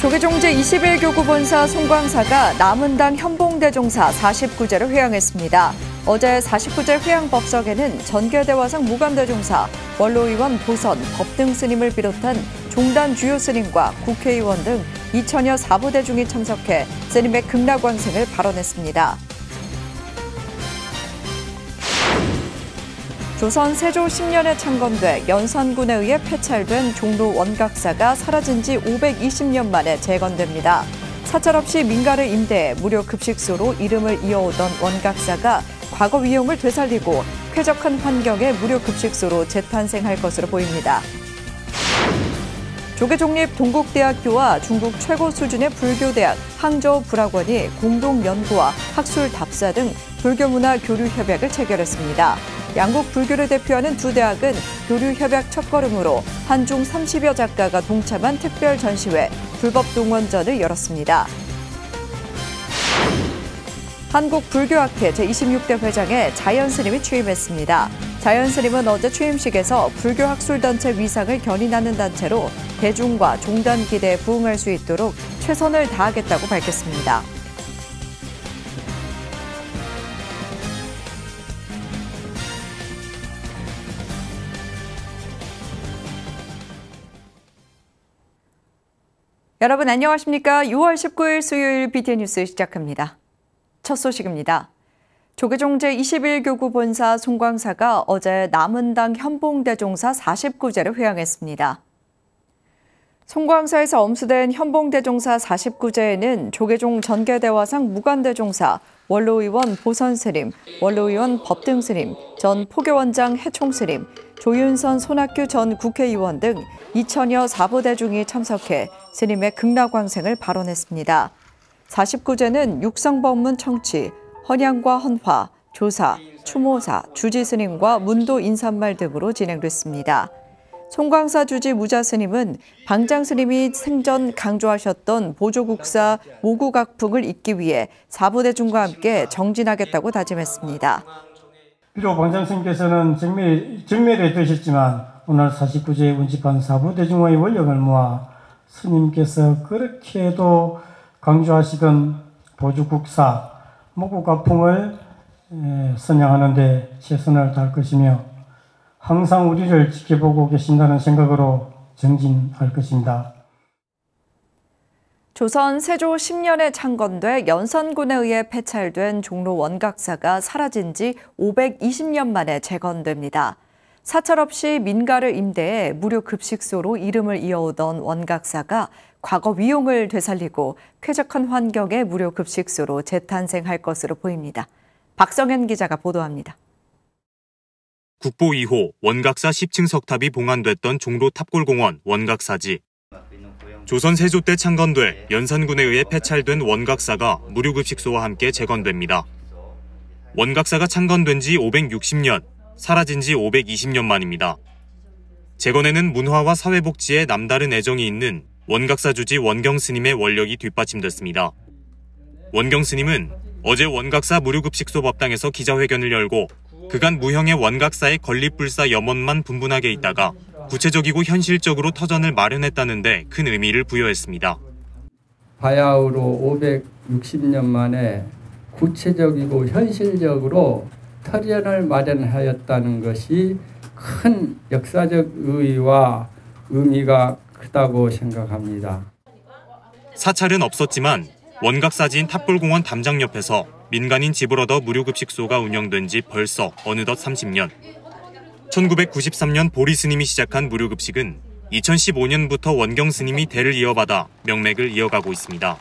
조계종 제21교구 본사 송광사가 남은당 현봉대종사 49제를 회항했습니다. 어제 49제 회항법석에는 전계대화상 무관대종사, 원로의원 보선, 법등 스님을 비롯한 종단 주요 스님과 국회의원 등 2천여 사부대중이 참석해 스님의 극락왕생을 발언했습니다. 조선 세조 10년에 창건돼 연산군에 의해 폐찰된 종로 원각사가 사라진 지 520년 만에 재건됩니다. 사찰 없이 민가를 임대해 무료 급식소로 이름을 이어오던 원각사가 과거 위용을 되살리고 쾌적한 환경의 무료 급식소로 재탄생할 것으로 보입니다. 조계종립 동국대학교와 중국 최고 수준의 불교대학 항저우 불학원이 공동 연구와 학술 답사 등 불교문화 교류 협약을 체결했습니다. 양국 불교를 대표하는 두 대학은 교류 협약 첫걸음으로 한중 30여 작가가 동참한 특별 전시회 불법동원전을 열었습니다. 한국불교학회 제26대 회장에 자연스님이 취임했습니다. 자연스님은 어제 취임식에서 불교학술단체 위상을 견인하는 단체로 대중과 종단 기대에 부응할 수 있도록 최선을 다하겠다고 밝혔습니다. 여러분 안녕하십니까? 6월 19일 수요일 BTN 뉴스 시작합니다. 첫 소식입니다. 조계종 제21교구 본사 송광사가 어제 남은당 현봉대종사 49제를 회항했습니다. 송광사에서 엄수된 현봉대종사 49제에는 조계종 전계대화상 무관대종사, 원로의원 보선스님, 원로의원 법등스님, 전 포교원장 해총스님, 조윤선 손학규 전 국회의원 등 2천여 사부대중이 참석해 스님의 극락왕생을 발언했습니다. 49제는 육성법문 청취, 헌양과 헌화, 조사, 추모사, 주지스님과 문도 인사말 등으로 진행됐습니다. 송광사 주지 무자스님은 방장스님이 생전 강조하셨던 보조국사 모국학풍을 잇기 위해 사부대중과 함께 정진하겠다고 다짐했습니다. 비록 방장스님께서는 정멸에 드셨지만 오늘 49제 운집한 사부대중의 원력을 모아 스님께서 그렇게도 강조하시던 보조국사 모국학풍을 선양하는 데 최선을 다할 것이며 항상 우리를 지켜보고 계신다는 생각으로 정진할 것입니다. 조선 세조 10년에 창건돼 연산군에 의해 폐찰된 종로 원각사가 사라진 지 520년 만에 재건됩니다. 사찰 없이 민가를 임대해 무료 급식소로 이름을 이어오던 원각사가 과거 위용을 되살리고 쾌적한 환경의 무료 급식소로 재탄생할 것으로 보입니다. 박성현 기자가 보도합니다. 국보 2호 원각사 10층 석탑이 봉안됐던 종로 탑골공원 원각사지. 조선 세조 때 창건돼 연산군에 의해 폐찰된 원각사가 무료급식소와 함께 재건됩니다. 원각사가 창건된 지 560년, 사라진 지 520년 만입니다. 재건에는 문화와 사회복지에 남다른 애정이 있는 원각사 주지 원경 스님의 원력이 뒷받침됐습니다. 원경 스님은 어제 원각사 무료급식소 법당에서 기자회견을 열고 그간 무형의 원각사의 건립불사 염원만 분분하게 있다가 구체적이고 현실적으로 터전을 마련했다는데 큰 의미를 부여했습니다. 바야흐로 560년 만에 구체적이고 현실적으로 터전을 마련하였다는 것이 큰 역사적 의의와 의미가 크다고 생각합니다. 사찰은 없었지만 원각사지인 탑골공원 담장 옆에서 민간인 집을 얻어 무료급식소가 운영된 지 벌써 어느덧 30년. 1993년 보리 스님이 시작한 무료급식은 2015년부터 원경 스님이 대를 이어받아 명맥을 이어가고 있습니다.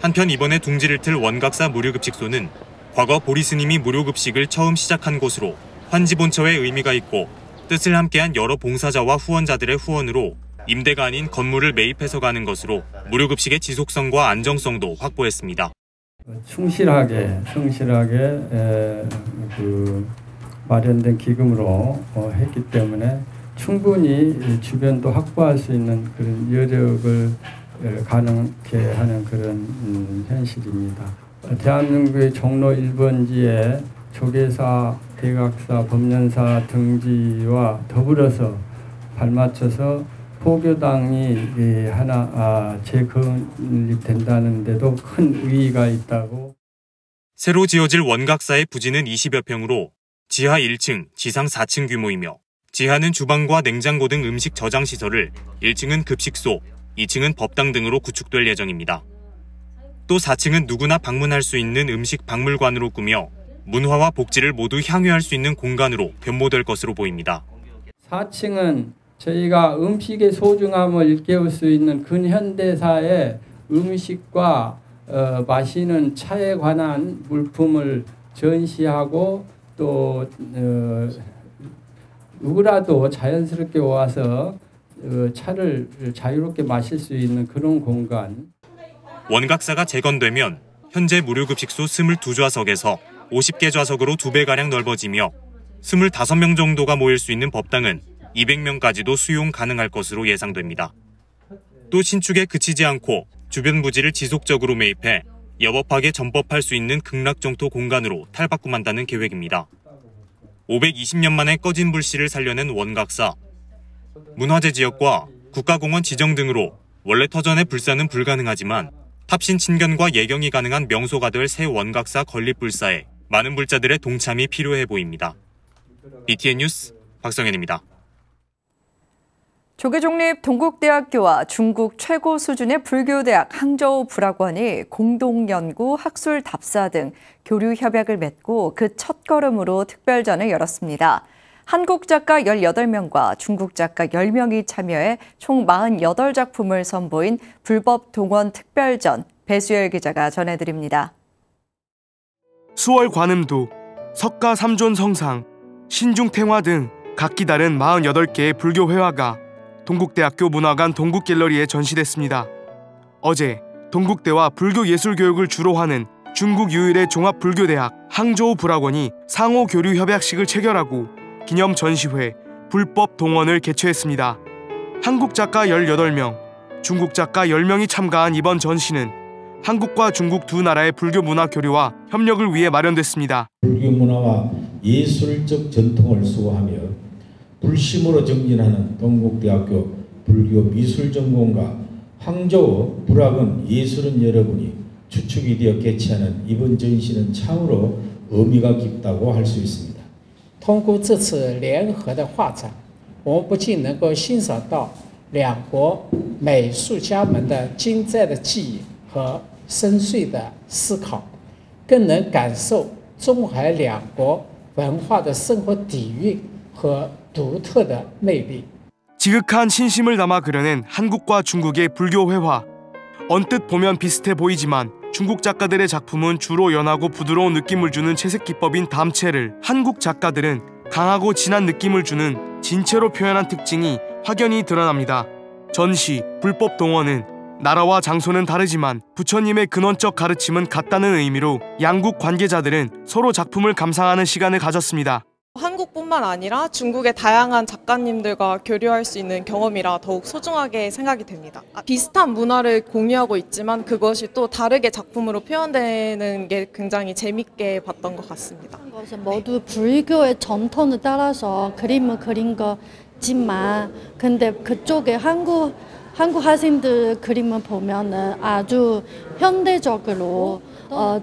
한편 이번에 둥지를 틀 원각사 무료급식소는 과거 보리 스님이 무료급식을 처음 시작한 곳으로 환지본처의 의미가 있고 뜻을 함께한 여러 봉사자와 후원자들의 후원으로 임대가 아닌 건물을 매입해서 가는 것으로 무료급식의 지속성과 안정성도 확보했습니다. 성실하게 마련된 기금으로 했기 때문에 충분히 주변도 확보할 수 있는 그런 여력을 가능케 하는 그런 현실입니다. 대한민국의 종로 1번지에 조계사, 대각사, 법련사 등지와 더불어서 발맞춰서 포교당이 하나 재건립된다는 데도 큰 의의가 있다고. 새로 지어질 원각사의 부지는 20여 평으로 지하 1층, 지상 4층 규모이며 지하는 주방과 냉장고 등 음식 저장 시설을, 1층은 급식소, 2층은 법당 등으로 구축될 예정입니다. 또 4층은 누구나 방문할 수 있는 음식 박물관으로 꾸며 문화와 복지를 모두 향유할 수 있는 공간으로 변모될 것으로 보입니다. 4층은 저희가 음식의 소중함을 일깨울 수 있는 근현대사의 음식과 마시는 차에 관한 물품을 전시하고 또 누구라도 자연스럽게 와서 차를 자유롭게 마실 수 있는 그런 공간. 원각사가 재건되면 현재 무료급식소 22좌석에서 50개 좌석으로 2배가량 넓어지며 25명 정도가 모일 수 있는 법당은 200명까지도 수용 가능할 것으로 예상됩니다. 또 신축에 그치지 않고 주변 부지를 지속적으로 매입해 여법하게 전법할 수 있는 극락정토 공간으로 탈바꿈한다는 계획입니다. 520년 만에 꺼진 불씨를 살려낸 원각사. 문화재 지역과 국가공원 지정 등으로 원래 터전의 불사는 불가능하지만 탑신 친견과 예경이 가능한 명소가 될 새 원각사 건립불사에 많은 불자들의 동참이 필요해 보입니다. BTN 뉴스 박성현입니다. 조계종립 동국대학교와 중국 최고 수준의 불교대학 항저우 불학원이 공동연구, 학술 답사 등 교류 협약을 맺고 그 첫걸음으로 특별전을 열었습니다. 한국 작가 18명과 중국 작가 10명이 참여해 총 48작품을 선보인 불법 동원 특별전, 배수열 기자가 전해드립니다. 수월 관음도, 석가 삼존 성상, 신중탱화 등 각기 다른 48개의 불교 회화가 동국대학교 문화관 동국갤러리에 전시됐습니다. 어제 동국대와 불교 예술 교육을 주로 하는 중국 유일의 종합불교대학 항저우 불학원이 상호 교류 협약식을 체결하고 기념 전시회 불법 동원을 개최했습니다. 한국 작가 18명, 중국 작가 10명이 참가한 이번 전시는 한국과 중국 두 나라의 불교 문화 교류와 협력을 위해 마련됐습니다. 불교 문화와 예술적 전통을 수호하며 불심으로 정진하는 동국대학교 불교미술전공과 항저우 불학원 예술인 여러분이 주축이 되어 개최하는 이번 전시는 참으로 의미가 깊다고 할 수 있습니다. 通过这次联合的画展，我们不仅能够欣赏到两国美术家们的精湛的技艺和深邃的思考，更能感受中海两国文化的生活底蕴和独特的魅力。 지극한 신심을 담아 그려낸 한국과 중국의 불교 회화. 언뜻 보면 비슷해 보이지만 중국 작가들의 작품은 주로 연하고 부드러운 느낌을 주는 채색 기법인 담채를, 한국 작가들은 강하고 진한 느낌을 주는 진채로 표현한 특징이 확연히 드러납니다. 전시 불법 동원은 나라와 장소는 다르지만 부처님의 근원적 가르침은 같다는 의미로 양국 관계자들은 서로 작품을 감상하는 시간을 가졌습니다. 한국뿐만 아니라 중국의 다양한 작가님들과 교류할 수 있는 경험이라 더욱 소중하게 생각이 됩니다. 비슷한 문화를 공유하고 있지만 그것이 또 다르게 작품으로 표현되는 게 굉장히 재밌게 봤던 것 같습니다. 모두 불교의 전통을 따라서 그림을 그린 거지만 근데 그쪽에 한국 학생들 그림을 보면은 아주 현대적으로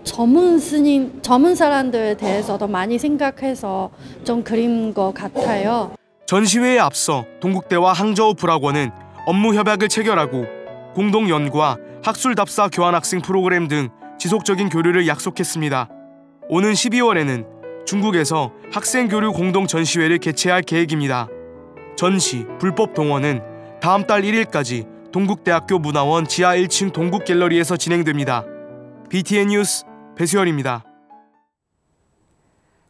전문 사람들에 대해서도 많이 생각해서 좀 그린 것 같아요. 전시회에 앞서 동국대와 항저우 불학원은 업무 협약을 체결하고 공동 연구와 학술 답사 교환 학생 프로그램 등 지속적인 교류를 약속했습니다. 오는 12월에는 중국에서 학생 교류 공동 전시회를 개최할 계획입니다. 전시 불법 동원은 다음 달 1일까지 동국대학교 문화원 지하 1층 동국갤러리에서 진행됩니다. BTN 뉴스 배수열입니다.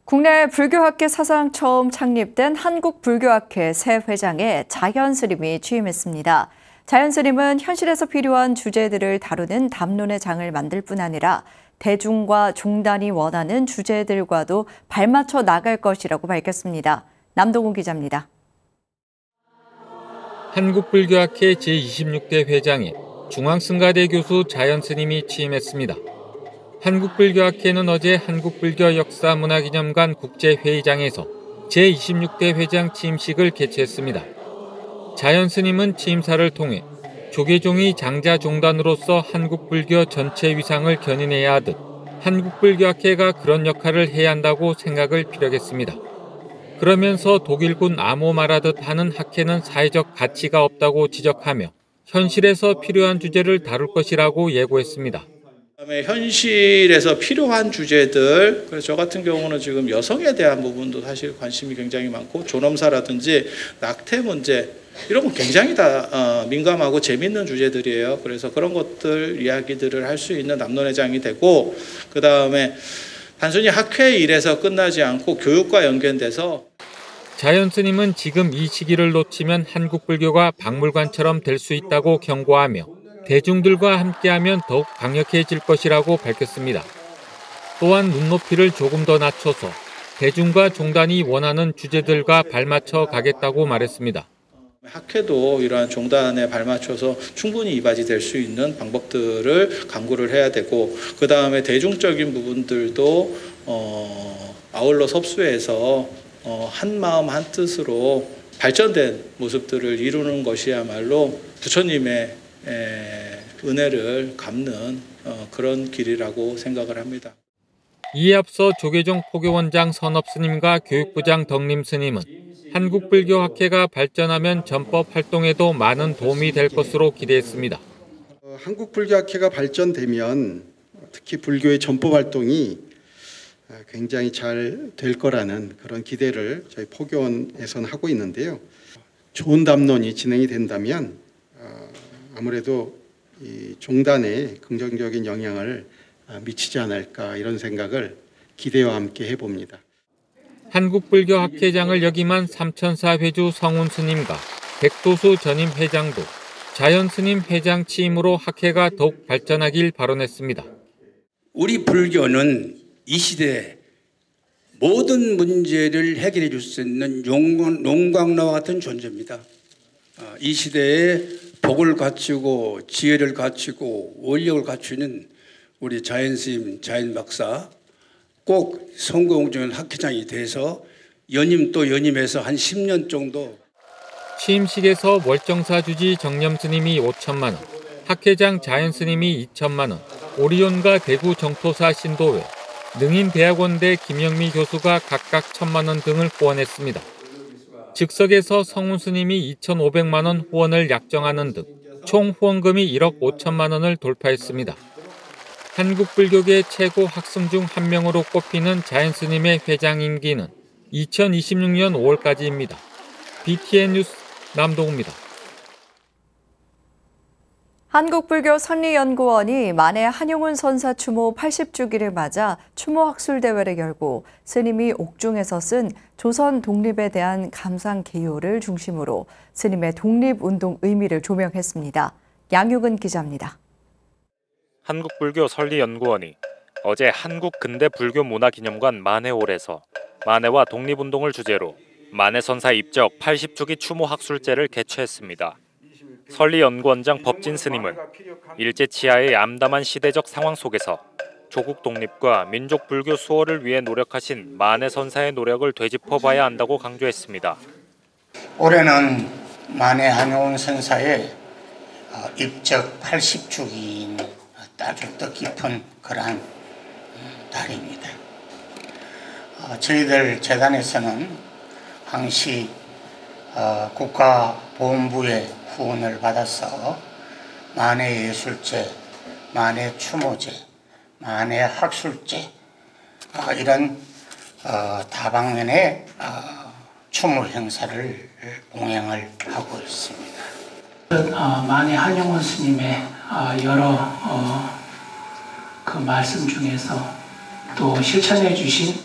국내 불교학회 사상 처음 창립된 한국불교학회 새 회장에 자현 스님이 취임했습니다. 자현 스님은 현실에서 필요한 주제들을 다루는 담론의 장을 만들 뿐 아니라 대중과 종단이 원하는 주제들과도 발맞춰 나갈 것이라고 밝혔습니다. 남동훈 기자입니다. 한국불교학회 제26대 회장에 중앙승가대 교수 자현 스님이 취임했습니다. 한국불교학회는 어제 한국불교역사문화기념관 국제회의장에서 제26대 회장 취임식을 개최했습니다. 자연 스님은 취임사를 통해 조계종이 장자종단으로서 한국 불교 전체 위상을 견인해야 하듯 한국불교학회가 그런 역할을 해야 한다고 생각을 피력했습니다. 그러면서 독일군 암호 말하듯 하는 학회는 사회적 가치가 없다고 지적하며 현실에서 필요한 주제를 다룰 것이라고 예고했습니다. 현실에서 필요한 주제들, 그래서 저 같은 경우는 지금 여성에 대한 부분도 사실 관심이 굉장히 많고 존엄사라든지 낙태 문제 이런 건 굉장히 다 민감하고 재밌는 주제들이에요. 그래서 그런 것들 이야기들을 할 수 있는 남론회장이 되고, 그 다음에 단순히 학회 일에서 끝나지 않고 교육과 연계돼서 자연 스님은 지금 이 시기를 놓치면 한국 불교가 박물관처럼 될 수 있다고 경고하며 대중들과 함께하면 더욱 강력해질 것이라고 밝혔습니다. 또한 눈높이를 조금 더 낮춰서 대중과 종단이 원하는 주제들과 발맞춰 가겠다고 말했습니다. 학회도 이러한 종단에 발맞춰서 충분히 이바지 될 수 있는 방법들을 강구를 해야 되고, 그 다음에 대중적인 부분들도 아울러 섭수해서 한 마음 한 뜻으로 발전된 모습들을 이루는 것이야말로 부처님의 은혜를 갚는 그런 길이라고 생각을 합니다. 이에 앞서 조계종 포교원장 선업스님과 교육부장 덕림스님은 한국불교학회가 발전하면 전법 활동에도 많은 도움이 될 것으로 기대했습니다. 한국불교학회가 발전되면 특히 불교의 전법 활동이 굉장히 잘 될 거라는 그런 기대를 저희 포교원에서는 하고 있는데요. 좋은 담론이 진행이 된다면 아무래도 이 종단에 긍정적인 영향을 미치지 않을까, 이런 생각을 기대와 함께 해봅니다. 한국불교학회장을 역임한 삼천사 회주 성훈 스님과 백도수 전임 회장도 자연 스님 회장 취임으로 학회가 더욱 발전하길 발언했습니다. 우리 불교는 이 시대에 모든 문제를 해결해 줄 수 있는 용광로와 같은 존재입니다. 이 시대에 복을 갖추고 지혜를 갖추고 원력을 갖추는 우리 자연 스님, 자연 박사, 꼭 성공중의 학회장이 돼서 연임 또 연임해서 한 10년 정도. 취임식에서 월정사 주지 정념 스님이 5천만 원, 학회장 자연 스님이 2천만 원, 오리온과 대구 정토사 신도회, 능인대학원대 김영미 교수가 각각 1,000만 원 등을 후원했습니다. 즉석에서 성훈 스님이 2,500만 원 후원을 약정하는 등 총 후원금이 1억 5천만 원을 돌파했습니다. 한국 불교계 최고 학승 중 한 명으로 꼽히는 자연 스님의 회장 임기는 2026년 5월까지입니다. BTN 뉴스 남동우입니다. 한국불교 선리연구원이 만해 한용운 선사 추모 80주기를 맞아 추모 학술 대회를 열고 스님이 옥중에서 쓴 조선 독립에 대한 감상 개요를 중심으로 스님의 독립운동 의미를 조명했습니다. 양육은 기자입니다. 한국불교 선리연구원이 어제 한국근대불교문화기념관 만해홀에서 만해와 독립운동을 주제로 만해선사 입적 80주기 추모 학술제를 개최했습니다. 선리연구원장 법진 스님은 일제치하의 암담한 시대적 상황 속에서 조국 독립과 민족 불교 수호를 위해 노력하신 만해선사의 노력을 되짚어봐야 한다고 강조했습니다. 올해는 만해 한용운 선사의 입적 80주기인 아주 뜻깊은 그러한 달입니다. 저희들 재단에서는 항시 국가보훈부의 후원을 받아서 만해예술제, 만해추모제, 만해학술제 이런 다방면의 추모 행사를 공양을 하고 있습니다. 만해 한용운 스님의 여러 그 말씀 중에서 또 실천해 주신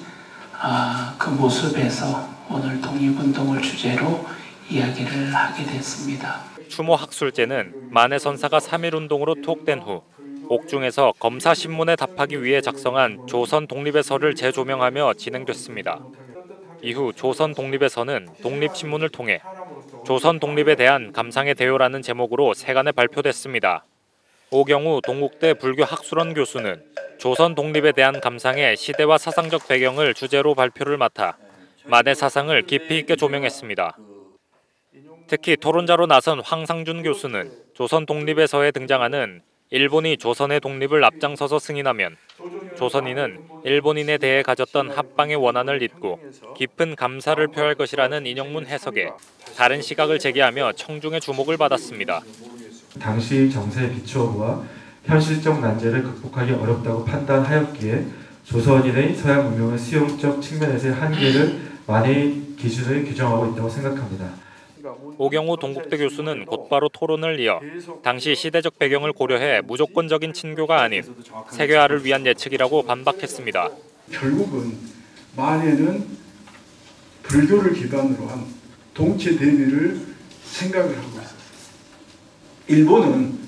그 모습에서 오늘 독립운동을 주제로 이야기를 하게 됐습니다. 추모 학술제는 만해선사가 3.1운동으로 투옥된 후 옥중에서 검사신문에 답하기 위해 작성한 조선 독립의 설을 재조명하며 진행됐습니다. 이후 조선 독립의 설은 독립신문을 통해 조선 독립에 대한 감상의 대요라는 제목으로 세간에 발표됐습니다. 오경우 동국대 불교학술원 교수는 조선 독립에 대한 감상의 시대와 사상적 배경을 주제로 발표를 맡아 만해 사상을 깊이 있게 조명했습니다. 특히 토론자로 나선 황상준 교수는 조선 독립에서에 등장하는 일본이 조선의 독립을 앞장서서 승인하면 조선인은 일본인에 대해 가졌던 합방의 원한을 잊고 깊은 감사를 표할 것이라는 인용문 해석에 다른 시각을 제기하며 청중의 주목을 받았습니다. 당시 정세의 비추어와 현실적 난제를 극복하기 어렵다고 판단하였기에 조선인의 서양 문명의 수용적 측면에서의 한계를 많이 기준을 규정하고 있다고 생각합니다. 오경우 동국대 교수는 곧바로 토론을 이어 당시 시대적 배경을 고려해 무조건적인 친교가 아닌 세계화를 위한 예측이라고 반박했습니다. 결국은 만에는 불교를 기반으로 한 동체 대비를 생각을 하고 있었어요. 일본은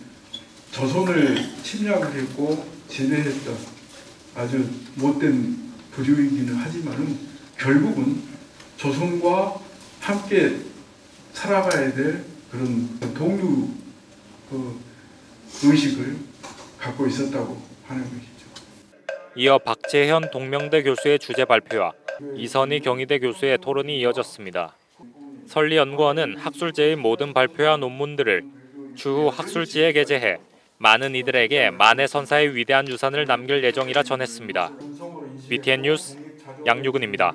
조선을 침략을 했고 지배했던 아주 못된 부류이기는 하지만은 결국은 조선과 함께 살아가야 될 그런 동류 의식을 갖고 있었다고 하는 것이죠. 이어 박재현 동명대 교수의 주제 발표와 이선희 경희대 교수의 토론이 이어졌습니다. 설리연구원은 학술제의 모든 발표와 논문들을 추후 학술지에 게재해 많은 이들에게 만해 선사의 위대한 유산을 남길 예정이라 전했습니다. BTN 뉴스 양유근입니다.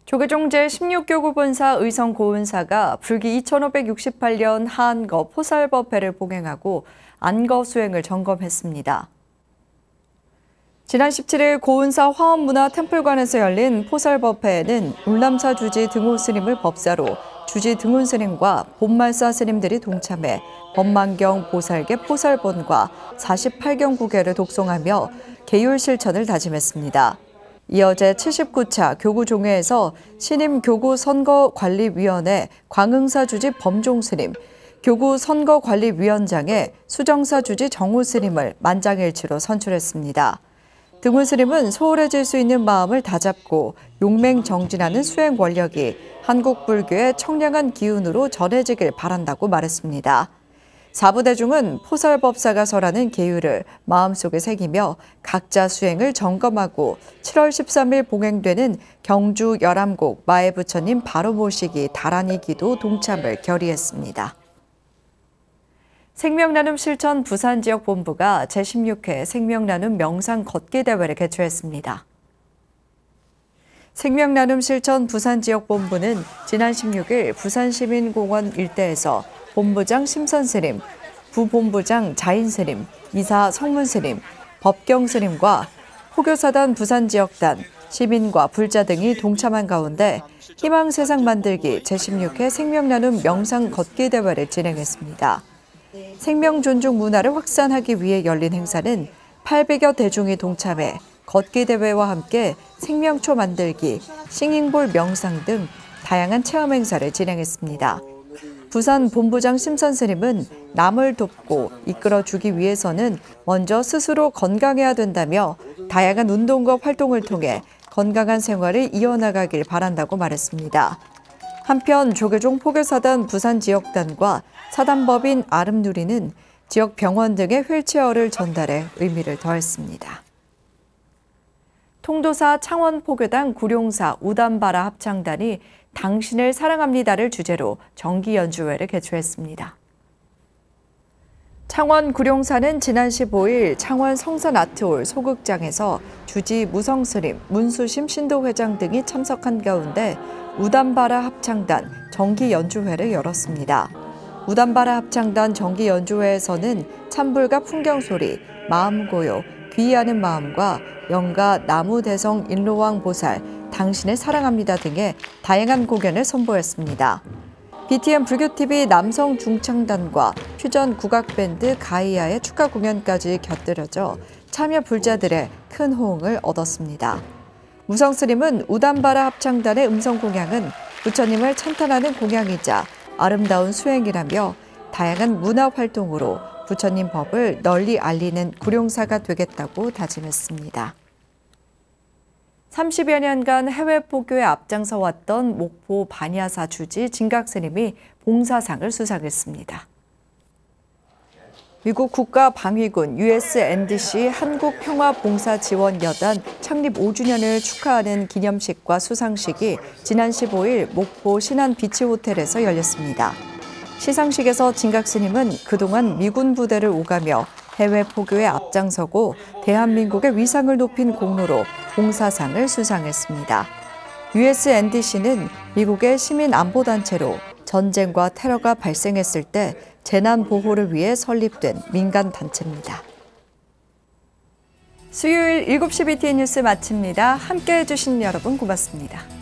조계종 제16교구 본사 의성 고은사가 불기 2568년 한거 포살법회를 봉행하고 안거 수행을 점검했습니다. 지난 17일 고은사 화엄문화템플관에서 열린 포살법회에는 울남사 주지 등호 스님을 법사로 주지 등훈 스님과 본말사 스님들이 동참해 법만경 보살계 포살본과 48경 구계를 독송하며 계율 실천을 다짐했습니다. 이어 제79차 교구종회에서 신임 교구선거관리위원회 광흥사 주지 범종스님, 교구선거관리위원장에 수정사 주지 정우스님을 만장일치로 선출했습니다. 등훈스님은 소홀해질 수 있는 마음을 다잡고 용맹정진하는 수행 원력이 한국 불교의 청량한 기운으로 전해지길 바란다고 말했습니다. 사부대중은 포살법사가 설하는 계율을 마음속에 새기며 각자 수행을 점검하고 7월 13일 봉행되는 경주 열암곡 마애부처님 바로 모시기 다란이 기도 동참을 결의했습니다. 생명나눔 실천 부산지역본부가 제16회 생명나눔 명상 걷기 대회를 개최했습니다. 생명나눔 실천 부산지역본부는 지난 16일 부산시민공원 일대에서 본부장 심선스님, 부본부장 자인스님, 이사 성문스님, 법경스님과 호교사단 부산지역단, 시민과 불자 등이 동참한 가운데 희망세상 만들기 제16회 생명나눔 명상 걷기 대회를 진행했습니다. 생명 존중 문화를 확산하기 위해 열린 행사는 800여 대중이 동참해 걷기 대회와 함께 생명초 만들기, 싱잉볼 명상 등 다양한 체험 행사를 진행했습니다. 부산 본부장 심선스님은 남을 돕고 이끌어주기 위해서는 먼저 스스로 건강해야 된다며 다양한 운동과 활동을 통해 건강한 생활을 이어나가길 바란다고 말했습니다. 한편 조계종 포교사단 부산지역단과 사단법인 아름누리는 지역 병원 등의 휠체어를 전달해 의미를 더했습니다. 통도사 창원포교단 구룡사 우담바라 합창단이 당신을 사랑합니다를 주제로 정기 연주회를 개최했습니다. 창원 구룡사는 지난 15일 창원 성산아트홀 소극장에서 주지 무성스님, 문수심 신도회장 등이 참석한 가운데 우담바라 합창단 정기 연주회를 열었습니다. 우담바라 합창단 정기 연주회에서는 찬불과 풍경소리, 마음고요, 귀의하는 마음과 영가 나무대성 인로왕 보살, 당신을 사랑합니다 등의 다양한 공연을 선보였습니다. BTN 불교TV 남성 중창단과 퓨전 국악밴드 가이아의 축하 공연까지 곁들여져 참여 불자들의 큰 호응을 얻었습니다. 무성스님은 우담바라 합창단의 음성 공양은 부처님을 찬탄하는 공양이자 아름다운 수행이라며 다양한 문화 활동으로 부처님 법을 널리 알리는 구룡사가 되겠다고 다짐했습니다. 30여 년간 해외 포교에 앞장서 왔던 목포 반야사 주지 진각스님이 봉사상을 수상했습니다. 미국 국가방위군 USNDC 한국평화봉사지원여단 창립 5주년을 축하하는 기념식과 수상식이 지난 15일 목포 신안 비치호텔에서 열렸습니다. 시상식에서 진각 스님은 그동안 미군 부대를 오가며 해외 포교에 앞장서고 대한민국의 위상을 높인 공로로 봉사상을 수상했습니다. USNDC는 미국의 시민안보단체로 전쟁과 테러가 발생했을 때 재난 보호를 위해 설립된 민간 단체입니다. 수요일 7시 BTN 뉴스 마칩니다. 함께해 주신 여러분 고맙습니다.